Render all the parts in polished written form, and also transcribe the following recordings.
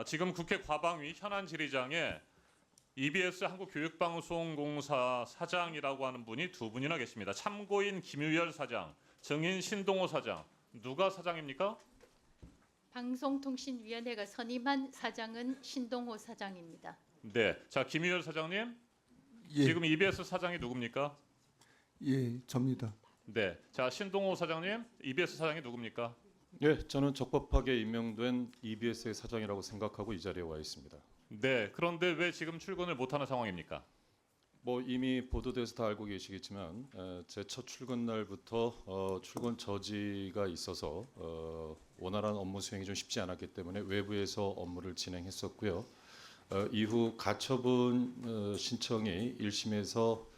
지금 국회 과방위 현안 질의장에 EBS 한국교육방송공사 사장이라고 하는 분이 두 분이나 계십니다. 참고인 김유열 사장, 증인 신동호 사장. 누가 사장입니까? 방송통신위원회가 선임한 사장은 신동호 사장입니다. 네. 자, 김유열 사장님. 예, 지금 EBS 사장이 누굽니까? 예, 접니다. 네. 자, 신동호 사장님. EBS 사장이 누굽니까? 예, 저는 적법하게 임명된 EBS의 사장이라고 생각하고 이 자리에 와 있습니다. 네. 그런데 왜 지금 출근을 못하는 상황입니까? 뭐 이미 보도돼서 다 알고 계시겠지만 제 첫 출근 날부터 출근 저지가 있어서 원활한 업무 수행이 좀 쉽지 않았기 때문에 외부에서 업무를 진행했었고요. 이후 가처분 신청이 1심에서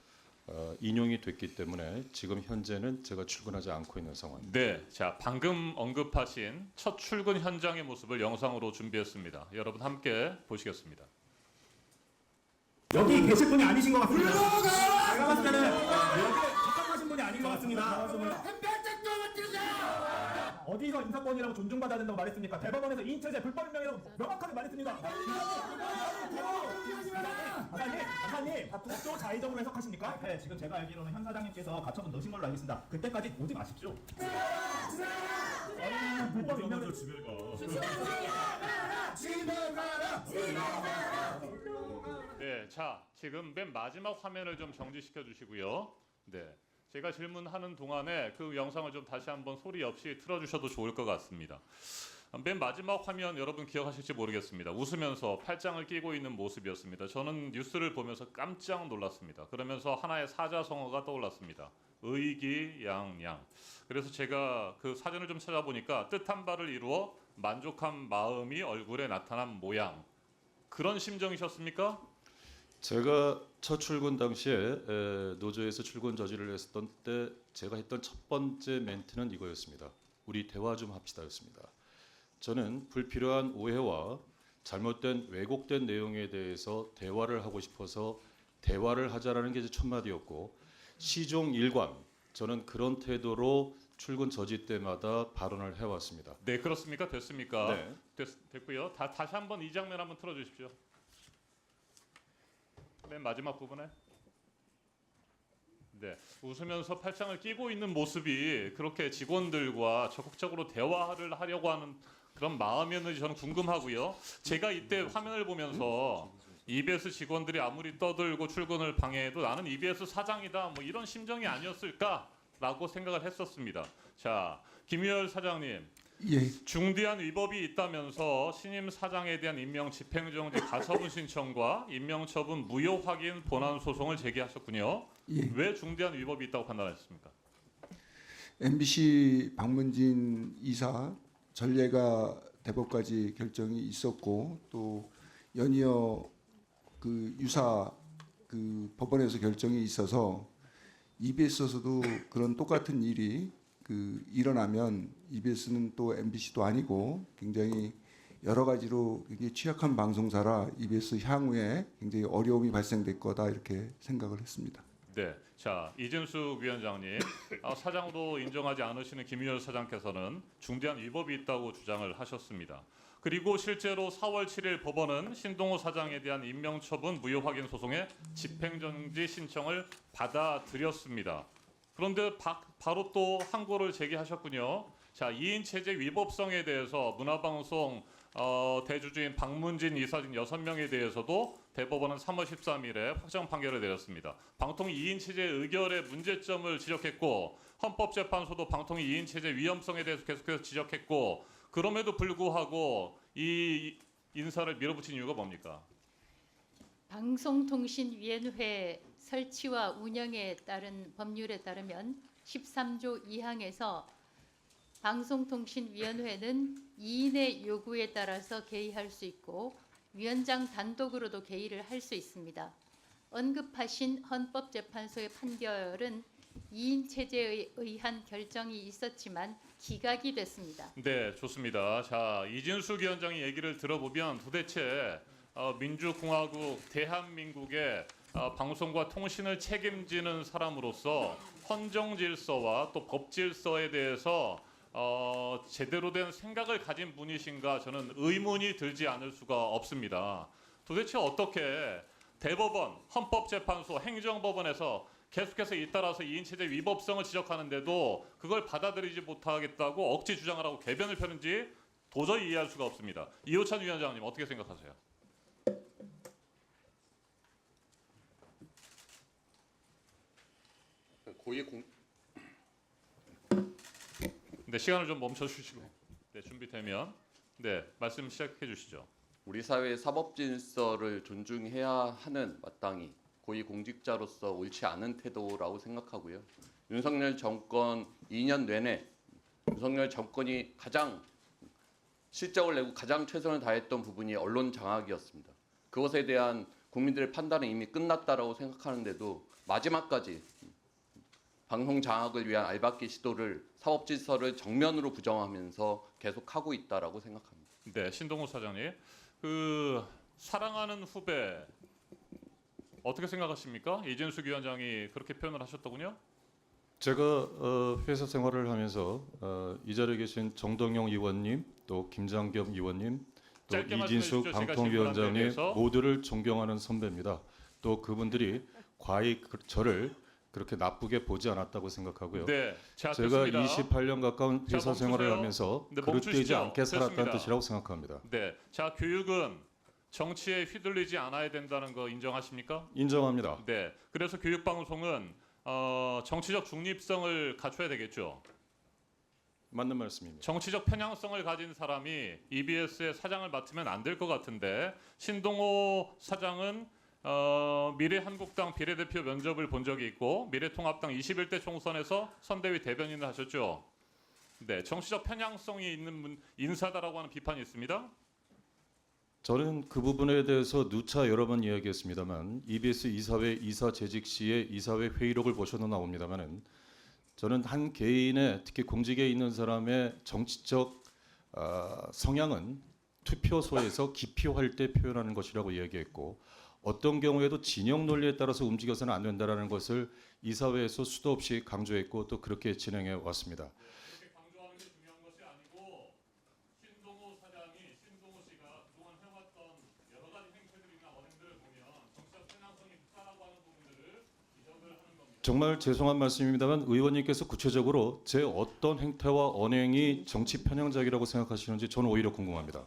인용이 됐기 때문에 지금 현재는 제가 출근하지 않고 있는 상황입니다. 네. 자, 방금 언급하신 첫 출근 현장의 모습을 영상으로 준비했습니다. 여러분 함께 보시겠습니다. 여기 계실 분이 아니신 것 같습니다. 제가 봤을 때는 여기에 입각하신 분이 아닌 것 같습니다. 어디서 인사권이라고 존중받아야 된다고 말했습니까? 대법원에서 이인체제 불법 임명이라고 명확하게 말했습니다. 박사님, 또 자의적으로 해석하십니까? 네, 지금 제가 알기로는 현 사장님께서 가처분 넣으신 걸로 알겠습니다. 그때까지 오지 마십시오. 불법 임명을 네, 자, 지금 맨 마지막 화면을 좀 정지시켜 주시고요. 네, 제가 질문하는 동안에 그 영상을 좀 다시 한번 소리 없이 틀어주셔도 좋을 것 같습니다. 맨 마지막 화면 여러분 기억하실지 모르겠습니다. 웃으면서 팔짱을 끼고 있는 모습이었습니다. 저는 뉴스를 보면서 깜짝 놀랐습니다. 그러면서 하나의 사자성어가 떠올랐습니다. 의기양양. 그래서 제가 그 사전을 좀 찾아보니까 뜻한 바를 이루어 만족한 마음이 얼굴에 나타난 모양. 그런 심정이셨습니까? 제가 첫 출근 당시에 노조에서 출근 저지를 했었던 때 제가 했던 첫 번째 멘트는 이거였습니다. 우리 대화 좀 합시다였습니다. 저는 불필요한 오해와 잘못된 왜곡된 내용에 대해서 대화를 하고 싶어서 대화를 하자라는 게 제 첫 마디였고 시종일관 저는 그런 태도로 출근 저지 때마다 발언을 해왔습니다. 네, 그렇습니까? 됐습니까? 네. 됐고요. 다시 한번 이 장면 한번 틀어주십시오. 맨 마지막 부분에. 네, 웃으면서 팔짱을 끼고 있는 모습이 그렇게 직원들과 적극적으로 대화를 하려고 하는 그런 마음이었는지 저는 궁금하고요. 제가 이때 화면을 보면서 EBS 직원들이 아무리 떠들고 출근을 방해해도 나는 EBS 사장이다 뭐 이런 심정이 아니었을까라고 생각을 했었습니다. 자, 김유열 사장님. 예, 중대한 위법이 있다면서 신임 사장에 대한 임명 집행정지 가처분 신청과 임명처분 무효 확인 본안 소송을 제기하셨군요. 예. 왜 중대한 위법이 있다고 판단하셨습니까? MBC 박문진 이사 전례가 대법까지 결정이 있었고 또 연이어 그 유사 그 법원에서 결정이 있어서 EBS에서도 그런 똑같은 일이 그 일어나면 EBS는 또 MBC도 아니고 굉장히 여러 가지로 굉장히 취약한 방송사라 EBS 향후에 굉장히 어려움이 발생될 거다 이렇게 생각을 했습니다. 네, 자 이진숙 위원장님, 사장으로 인정하지 않으시는 김유열 사장께서는 중대한 위법이 있다고 주장을 하셨습니다. 그리고 실제로 4월 7일 법원은 신동호 사장에 대한 임명처분 무효 확인 소송의 집행정지 신청을 받아들였습니다. 그런데 바로 또 항고를 제기하셨군요. 자, 2인 체제 위법성에 대해서 문화방송 대주주인 박문진 이사 등 6명에 대해서도 대법원은 3월 13일에 확정 판결을 내렸습니다. 방통 2인 체제 의결의 문제점을 지적했고 헌법재판소도 방통 2인 체제 위험성에 대해서 계속해서 지적했고 그럼에도 불구하고 이 인사를 밀어붙인 이유가 뭡니까? 방송통신위원회 설치와 운영에 따른 법률에 따르면 13조 2항에서 방송통신위원회는 2인의 요구에 따라서 개의할 수 있고 위원장 단독으로도 개의를 할 수 있습니다. 언급하신 헌법재판소의 판결은 2인 체제에 의한 결정이 있었지만 기각이 됐습니다. 네, 좋습니다. 자, 이진숙 위원장의 얘기를 들어보면 도대체 민주공화국 대한민국의 방송과 통신을 책임지는 사람으로서 헌정 질서와 또 법 질서에 대해서 제대로 된 생각을 가진 분이신가 저는 의문이 들지 않을 수가 없습니다. 도대체 어떻게 대법원, 헌법재판소, 행정법원에서 계속해서 잇따라서 2인 체제 위법성을 지적하는데도 그걸 받아들이지 못하겠다고 억지 주장을 하고 궤변을 펴는지 도저히 이해할 수가 없습니다. 이호찬 위원장님 어떻게 생각하세요? 네, 시간을 좀 멈춰 주시고 네, 준비되면 네, 말씀 시작해 주시죠. 우리 사회의 사법 질서를 존중해야 하는 마땅히 고위공직자로서 옳지 않은 태도라고 생각하고요. 윤석열 정권 2년 내내 윤석열 정권이 가장 실적을 내고 가장 최선을 다했던 부분이 언론 장악이었습니다. 그것에 대한 국민들의 판단은 이미 끝났다라고 생각하는데도 마지막까지 방송 장악을 위한 알박기 시도를 사법 질서를 정면으로 부정하면서 계속하고 있다라고 생각합니다. 네, 신동호 사장님, 그 사랑하는 후배 어떻게 생각하십니까? 이진숙 위원장이 그렇게 표현을 하셨더군요. 제가 회사 생활을 하면서 이 자리에 계신 정동영 의원님, 또 김장겸 의원님, 또 짧게 이진숙 말씀해 주십시오. 제가 방통위원장님 질문한 데에 모두를 존경하는 선배입니다. 또 그분들이 과히 저를 그렇게 나쁘게 보지 않았다고 생각하고요. 네, 자, 제가 됐습니다. 28년 가까운 자, 회사 생활을 멈추세요. 하면서 네, 그릇되지 멈추시죠. 않게 살았다는 됐습니다. 뜻이라고 생각합니다. 네, 자, 교육은 정치에 휘둘리지 않아야 된다는 거 인정하십니까? 인정합니다. 네, 그래서 교육방송은 정치적 중립성을 갖춰야 되겠죠. 맞는 말씀입니다. 정치적 편향성을 가진 사람이 EBS의 사장을 맡으면 안 될 것 같은데 신동호 사장은 미래한국당 비례대표 면접을 본 적이 있고 미래통합당 21대 총선에서 선대위 대변인을 하셨죠. 네, 정치적 편향성이 있는 인사다라고 하는 비판이 있습니다. 저는 그 부분에 대해서 누차 여러 번 이야기했습니다만 EBS 이사회 이사 재직 시의 이사회 회의록을 보셔도 나옵니다만은 저는 한 개인의 특히 공직에 있는 사람의 정치적 성향은 투표소에서 기표할 때 표현하는 것이라고 이야기했고 어떤 경우에도 진영 논리에 따라서 움직여서는 안 된다라는 것을 이사회에서 수도 없이 강조했고 또 그렇게 진행해 왔습니다. 그렇게 강조하는 게 중요한 것이 아니고 신동호 사장이 신동호 씨가 그동안 해왔던 여러 가지 행태들이나 언행들을 보면 정치적 편향성이 있다라고 하는 부분들을 지적을 하는 겁니다. 정말 죄송한 말씀입니다만 의원님께서 구체적으로 제 어떤 행태와 언행이 정치 편향적이라고 생각하시는지 저는 오히려 궁금합니다.